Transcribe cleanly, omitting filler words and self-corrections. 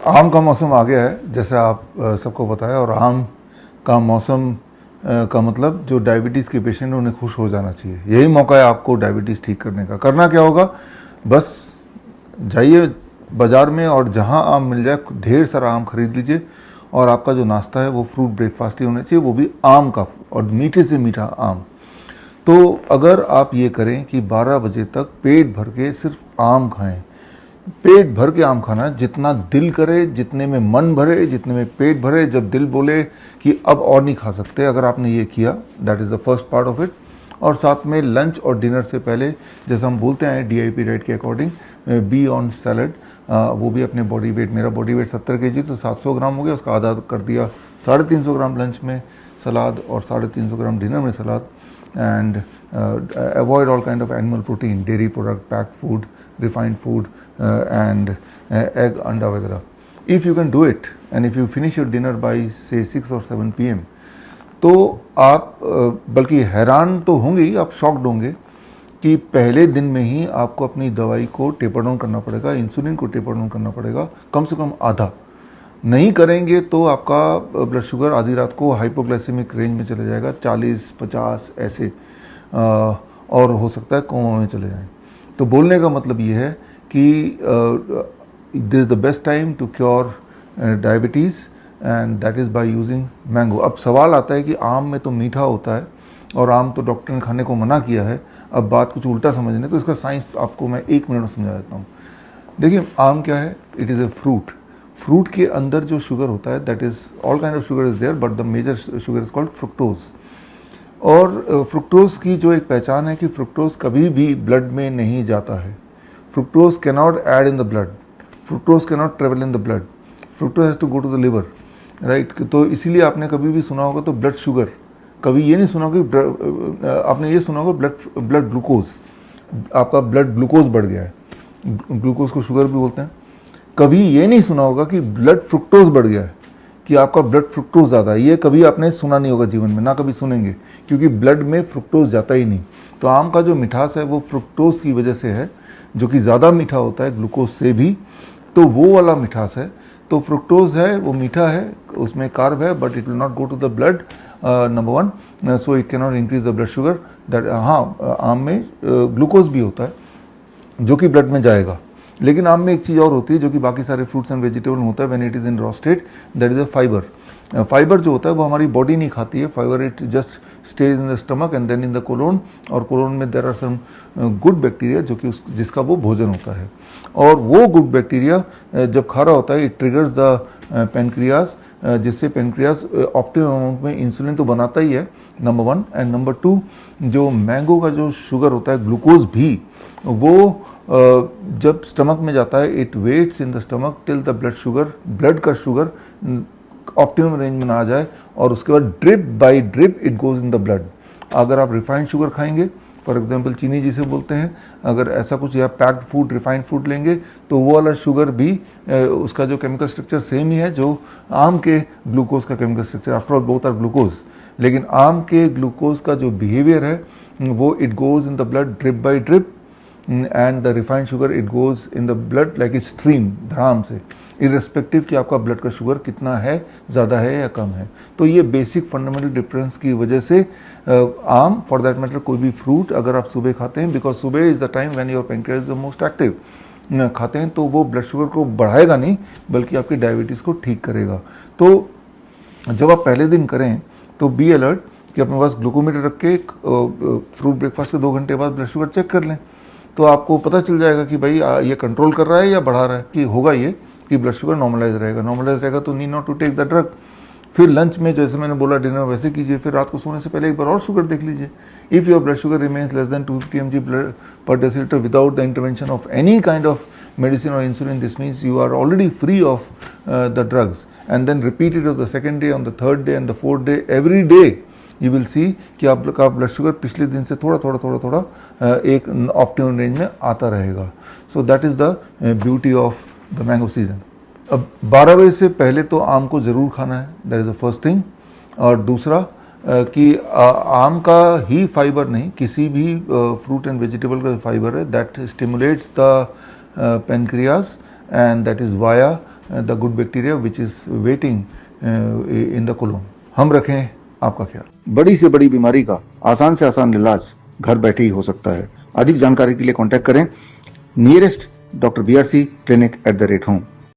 आम का मौसम आ गया है, जैसे आप सबको पता है। और आम का मौसम का मतलब जो डायबिटीज़ के पेशेंट हैं उन्हें खुश हो जाना चाहिए। यही मौका है आपको डायबिटीज़ ठीक करने का। करना क्या होगा, बस जाइए बाज़ार में और जहाँ आम मिल जाए ढेर सारा आम खरीद लीजिए। और आपका जो नाश्ता है वो फ्रूट ब्रेकफास्ट ही होना चाहिए, वो भी आम का, और मीठे से मीठा आम। तो अगर आप ये करें कि 12 बजे तक पेट भर के सिर्फ आम खाएं, पेट भर के आम खाना, जितना दिल करे, जितने में मन भरे, जितने में पेट भरे, जब दिल बोले कि अब और नहीं खा सकते, अगर आपने ये किया, that is the first part of it. और साथ में लंच और डिनर से पहले, जैसे हम बोलते हैं DIP डाइट के अकॉर्डिंग, बी ऑन सैलड। वो भी अपने बॉडी वेट, मेरा बॉडी वेट 70 kg, तो 700 ग्राम हो गया, उसका आधा कर दिया 350 ग्राम लंच में सलाद और 350 ग्राम डिनर में salad. And avoid all kind of animal protein, dairy product, packed food, refined food, and egg, अंडा वगैरह। If you can do it and if you finish your dinner by से 6 और 7 PM, तो आप बल्कि हैरान तो होंगे ही, आप शॉक्ड होंगे कि पहले दिन में ही आपको अपनी दवाई को टेपर डाउन करना पड़ेगा, इंसुलिन को टेपर डाउन करना पड़ेगा, कम से कम आधा। नहीं करेंगे तो आपका ब्लड शुगर आधी रात को हाइपोग्लाइसेमिक रेंज में चले जाएगा, 40-50 ऐसे, और हो सकता है कोमा में चले जाएं। तो बोलने का मतलब ये है कि this is the best time to cure diabetes, and that is by using mango. अब सवाल आता है कि आम में तो मीठा होता है और आम तो डॉक्टर ने खाने को मना किया है, अब बात कुछ उल्टा समझने, तो इसका साइंस आपको मैं 1 मिनट में समझा देता हूँ। देखिए, आम क्या है, it is a fruit. Fruit के अंदर जो शुगर होता है, that is all kind of sugar is there, but the major sugar is called fructose. और फ्रुक्टोज की जो एक पहचान है कि फ्रुक्टोज कभी भी ब्लड में नहीं जाता है। Fructose cannot add in the blood, fructose cannot travel in the blood, fructose has to go to the liver, right. तो इसीलिए आपने कभी भी सुना होगा तो ब्लड शुगर, कभी ये नहीं सुना होगा, आपने ये सुना होगा ब्लड ग्लूकोज, आपका ब्लड ग्लूकोज बढ़ गया है, ग्लूकोज को शुगर भी बोलते हैं। कभी ये नहीं सुना होगा कि ब्लड फ्रुक्टोज बढ़ गया है, कि आपका ब्लड फ्रुक्टोज ज़्यादा है, ये कभी आपने सुना नहीं होगा जीवन में, ना कभी सुनेंगे, क्योंकि ब्लड में फ्रुक्टोज जाता ही नहीं। तो आम का जो मिठास है वो फ्रुक्टोज की वजह से है, जो कि ज़्यादा मीठा होता है ग्लूकोज से भी, तो वो वाला मिठास है। तो फ्रुक्टोज है वो मीठा है, उसमें कार्ब है, but it will not go to the blood, number 1, so it can not increase the blood sugar. That, हाँ, आम में ग्लूकोज भी होता है जो कि ब्लड में जाएगा, लेकिन आम में एक चीज़ और होती है जो कि बाकी सारे फ्रूट्स एंड वेजिटेबल में होता है, when it is in raw state, that is a fibre. Fibre जो होता है वो हमारी बॉडी नहीं खाती है, fibre it just stays in the stomach and then in the colon, और कोलोन में there are some good bacteria जो कि जिसका वो भोजन होता है। और वो गुड बैक्टीरिया जब खा रहा होता है, इट ट्रिगर्स द पेनक्रियाज, जिससे पेनक्रियाज ऑप्टिमम अमाउंट में इंसुलिन तो बनाता ही है, नंबर 1। एंड नंबर 2, जो मैंगो का जो शुगर होता है, ग्लूकोज भी, वो जब स्टमक में जाता है, it waits in the stomach till the blood का शुगर ऑप्टिमम रेंज में ना आ जाए, और उसके बाद drip by drip it goes in the blood. अगर आप रिफाइंड शुगर खाएंगे, फॉर एग्जांपल चीनी जिसे बोलते हैं, अगर ऐसा कुछ, या पैक्ड फूड, रिफाइंड फूड लेंगे, तो वो वाला शुगर भी, उसका जो केमिकल स्ट्रक्चर सेम ही है जो आम के ग्लूकोज का chemical structure, after all both are glucose. लेकिन आम के ग्लूकोज का जो बिहेवियर है वो, it goes in the blood drip by drip, and the refined sugar it goes in the blood like a stream, धड़ाम से, इररेस्पेक्टिव कि आपका ब्लड का शुगर कितना है, ज़्यादा है या कम है। तो ये बेसिक फंडामेंटल डिफरेंस की वजह से आम, फॉर दैट मैटर कोई भी फ्रूट अगर आप सुबह खाते हैं, बिकॉज सुबह is the time when your pancreas is the most active, खाते हैं, तो वो ब्लड शुगर को बढ़ाएगा नहीं, बल्कि आपकी डायबिटीज़ को ठीक करेगा। तो जब आप पहले दिन करें तो बी अलर्ट कि अपने पास ग्लूकोमीटर रख के फ्रूट ब्रेकफास्ट के 2 घंटे बाद ब्लड शुगर चेक कर लें, तो आपको पता चल जाएगा कि भाई ये कंट्रोल कर रहा है या बढ़ा रहा है। कि होगा ये कि ब्लड शुगर नॉर्मलाइज रहेगा तो need not to take the drug. फिर लंच में जैसे मैंने बोला डिनर वैसे कीजिए, फिर रात को सोने से पहले एक बार और शुगर देख लीजिए। If your blood sugar remains less than 250 mg per deciliter without the intervention of any kind of medicine or insulin, this means you are already free of the drugs, and then repeat it on the second day, on the third day and the fourth day, every day you will see कि आपका blood sugar पिछले दिन से थोड़ा एक optimum range में आता रहेगा। So that is the beauty of the mango season. अब 12 बजे से पहले तो आम को ज़रूर खाना है, that is the first thing. और दूसरा कि आम का ही फाइबर नहीं, किसी भी फ्रूट एंड वेजिटेबल का फाइबर है, that stimulates the pancreas, and that is via the good bacteria which is waiting in the colon. हम रखें आपका ख्याल। बड़ी से बड़ी बीमारी का आसान से आसान इलाज घर बैठे ही हो सकता है। अधिक जानकारी के लिए कांटेक्ट करें nearest doctor BRC clinic @home।